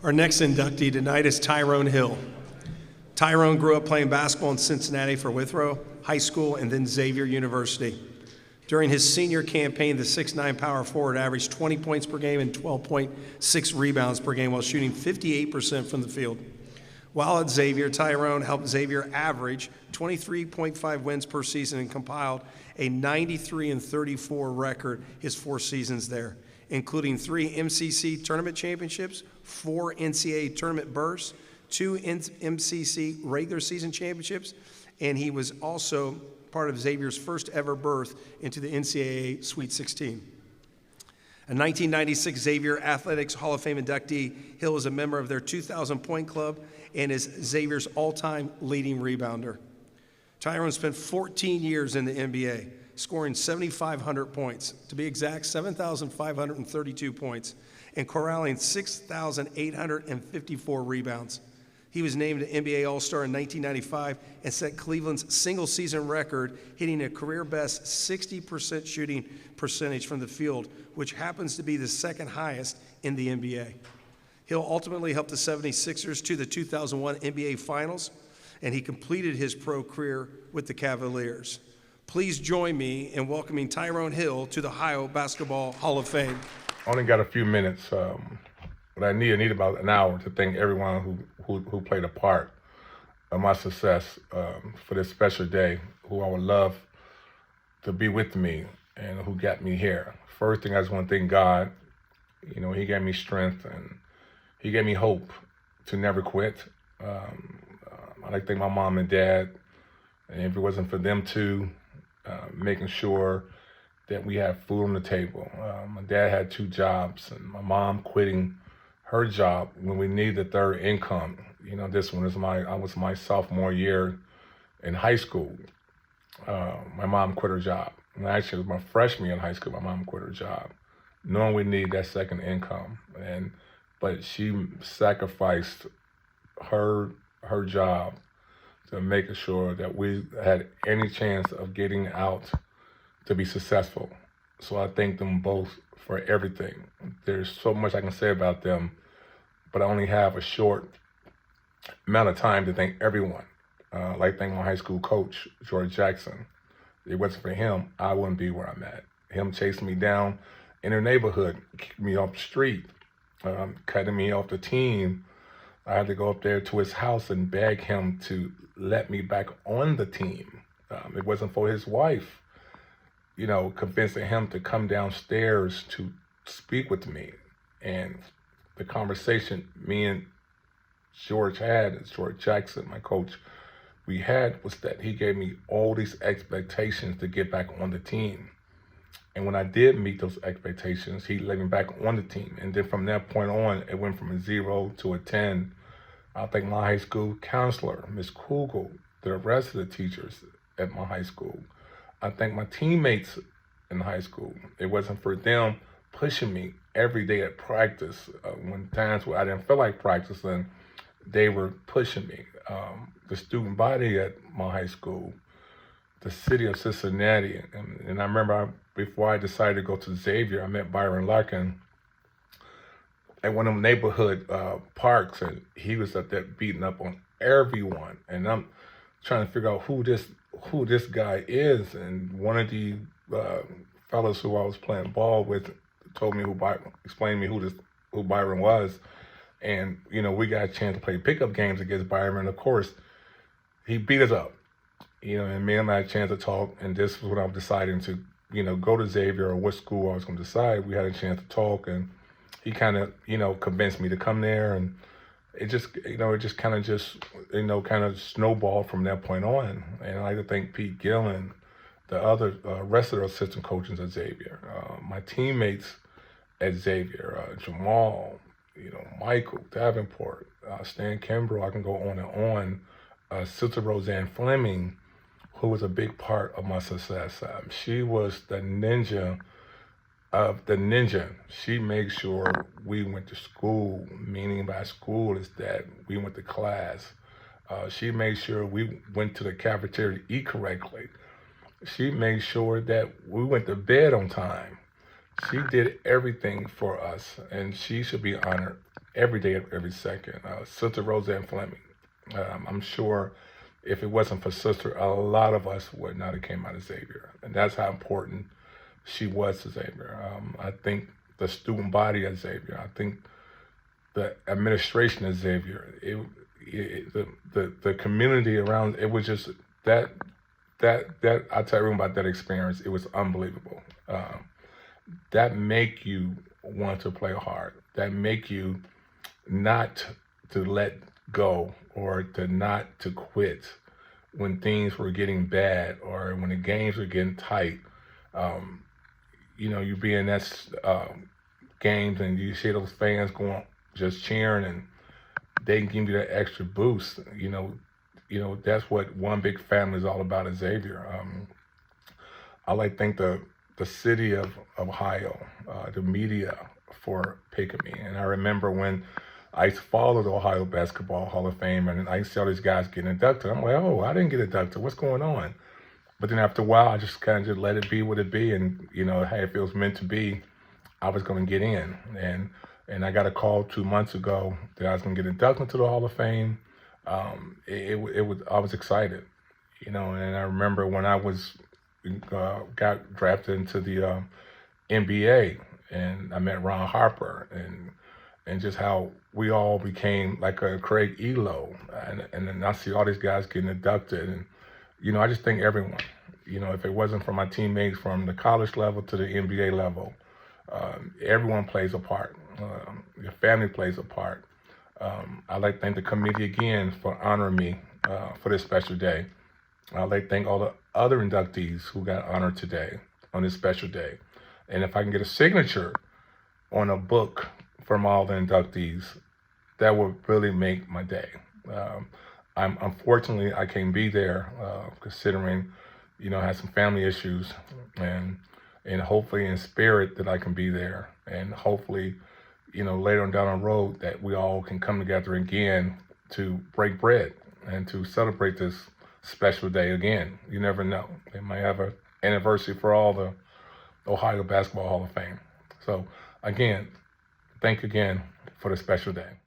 Our next inductee tonight is Tyrone Hill. Tyrone grew up playing basketball in Cincinnati for Withrow High School and then Xavier University. During his senior campaign, the 6'9" power forward averaged 20 points per game and 12.6 rebounds per game while shooting 58% from the field. While at Xavier, Tyrone helped Xavier average 23.5 wins per season and compiled a 93-34 record his 4 seasons there, including 3 MCC tournament championships, 4 NCAA tournament berths, 2 MCC regular season championships, and he was also part of Xavier's first ever berth into the NCAA Sweet 16. A 1996 Xavier Athletics Hall of Fame inductee, Hill is a member of their 2,000 point club and is Xavier's all-time leading rebounder. Tyrone spent 14 years in the NBA, scoring 7,500 points, to be exact, 7,532 points, and corralling 6,854 rebounds. He was named an NBA All-Star in 1995 and set Cleveland's single-season record, hitting a career-best 60% shooting percentage from the field, which happens to be the second highest in the NBA. Hill ultimately helped the 76ers to the 2001 NBA Finals, and he completed his pro career with the Cavaliers. Please join me in welcoming Tyrone Hill to the Ohio Basketball Hall of Fame. I only got a few minutes, but I need about an hour to thank everyone who played a part of my success for this special day, who I would love to be with me and who got me here. First thing, I just want to thank God. You know, he gave me strength and he gave me hope to never quit. I'd like to thank my mom and dad, and if it wasn't for them too, making sure that we had food on the table. My dad had 2 jobs, and my mom quitting her job when we needed a third income. You know, this one is I was my sophomore year in high school. My mom quit her job. And actually, it was my freshman year in high school, my mom quit her job, knowing we needed that second income. But she sacrificed her job to make sure that we had any chance of getting out to be successful. So I thank them both for everything. There's so much I can say about them, but I only have a short amount of time to thank everyone. I'd like to thank my high school coach, George Jackson. If it wasn't for him, I wouldn't be where I'm at. Him chasing me down in their neighborhood, kicking me off the street, cutting me off the team. I had to go up there to his house and beg him to let me back on the team. It wasn't for his wife, you know, convincing him to come downstairs to speak with me. And the conversation me and George Jackson, my coach, we had was that he gave me all these expectations to get back on the team. And when I did meet those expectations, he let me back on the team. And then from that point on, it went from a 0 to a 10. I thank my high school counselor, Ms. Kugel, the rest of the teachers at my high school. I thank my teammates in high school. It wasn't for them pushing me every day at practice. When times where I didn't feel like practicing, they were pushing me. The student body at my high school, the city of Cincinnati, and I remember before I decided to go to Xavier, I met Byron Larkin at one of them neighborhood parks, and he was up there beating up on everyone. And I'm trying to figure out who this guy is. And one of the fellows who I was playing ball with told me explained to me who Byron was. And, you know, we got a chance to play pickup games against Byron. Of course, he beat us up, you know, and me and him had a chance to talk. And this was when I was deciding to, you know, go to Xavier or what school I was going to decide. We had a chance to talk, and he kind of, you know, convinced me to come there. And it just kind of snowballed from that point on. And I like to thank Pete Gillen, the other rest of the assistant coaches at Xavier, my teammates at Xavier, Jamal, you know, Michael Davenport, Stan Kimbrough. I can go on and on. Sister Roseanne Fleming, who was a big part of my success. She was the ninja of the ninja. She made sure we went to school, meaning by school is that we went to class. She made sure we went to the cafeteria to eat correctly. She made sure that we went to bed on time. She did everything for us, and she should be honored every day, every second. Sister Roseanne Fleming. I'm sure if it wasn't for Sister, a lot of us would not have came out of Xavier. And that's how important she was to Xavier. I think the student body at Xavier, I think the administration at Xavier, the community around, it was just that I tell everyone about that experience. It was unbelievable. That make you want to play hard. That make you not to let go or to not to quit when things were getting bad or when the games were getting tight. You be in that games and you see those fans going just cheering and they can give you that extra boost. That's what one big family is all about at Xavier. I like to thank the city of Ohio, the media for picking me. And I remember when I used to follow the Ohio Basketball Hall of Fame and I used to see all these guys getting inducted. I'm like, oh, I didn't get inducted. What's going on? But then after a while, I just kind of just let it be what it be. And, hey, if it was meant to be, I was going to get in. And I got a call 2 months ago that I was going to get inducted to the Hall of Fame. I was excited, and I remember when I got drafted into the NBA and I met Ron Harper and just how we all became like a Craig Elo and then I see all these guys getting inducted and, I just think everyone, if it wasn't for my teammates from the college level to the NBA level, everyone plays a part. Your family plays a part. I'd like to thank the committee again for honoring me for this special day. I'd like to thank all the other inductees who got honored today on this special day. And if I can get a signature on a book from all the inductees, that would really make my day. Unfortunately, I can't be there considering, I have some family issues and hopefully in spirit that I can be there and hopefully, later on down the road that we all can come together again to break bread and to celebrate this special day again. You never know. They might have an anniversary for all the Ohio Basketball Hall of Fame. So again, thank you again for the special day.